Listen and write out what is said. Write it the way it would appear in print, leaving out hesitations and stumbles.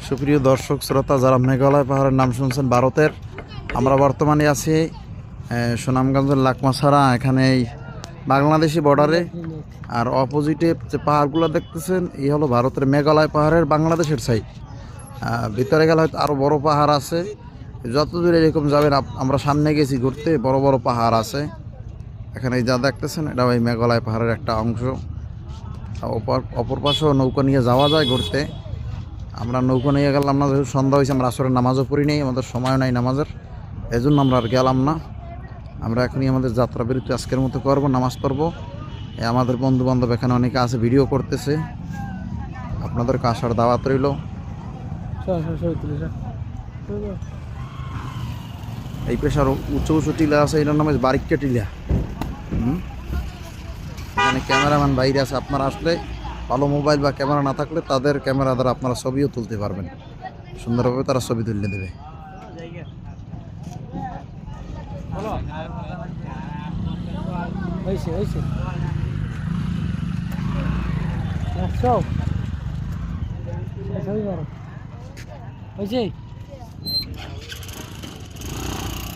সুপ্রিয় দর্শক শ্রোতা, যারা মেঘালয় পাহাড়ের নাম শুনছেন ভারতের, আমরা বর্তমানে আছি সুনামগঞ্জের লাকমাছড়া, এখানে এই বাংলাদেশি বর্ডারে। আর অপোজিটে যে পাহাড়গুলো দেখতেছেন, এই হলো ভারতের মেঘালয় পাহাড়ের বাংলাদেশের সাইড। ভিতরে গেলে হয়তো আরও বড় পাহাড় আছে। যত দূরে এরকম যাবেন, আমরা সামনে গেছি ঘুরতে, বড় বড় পাহাড় আছে এখানে। যা দেখতেছেন এটা ওই মেঘালয় পাহাড়ের একটা অংশ। অপর পাশেও নৌকা নিয়ে যাওয়া যায় ঘুরতে। আমরা নৌকা নিয়ে গেলাম না, যেহেতু সন্ধ্যা হয়েছে, আমরা আসলে নামাজও পড়ি নেই, আমাদের সময় নাই নামাজের, এই জন্য আমরা আর গেলাম না। আমরা এখনই আমাদের যাত্রা বিরতি আজকের মতো করবো, নামাজ পড়বো। আমাদের বন্ধু বান্ধব এখানে অনেকে আছে, ভিডিও করতেছে, আপনাদেরকে আসার দাওয়াত রইল। এই পেশার উঁচু উঁচু টিলা আছে, এটার নাম হচ্ছে বারিক্কা টিলা। এখানে ক্যামেরাম্যান বাইরে আছে, আপনারা আসলে ভালো মোবাইল বা ক্যামেরা না থাকলে তাদের ক্যামেরা দ্বারা আপনারা ছবিও তুলতে পারবেন, সুন্দরভাবে তারা ছবি তুলে দেবে।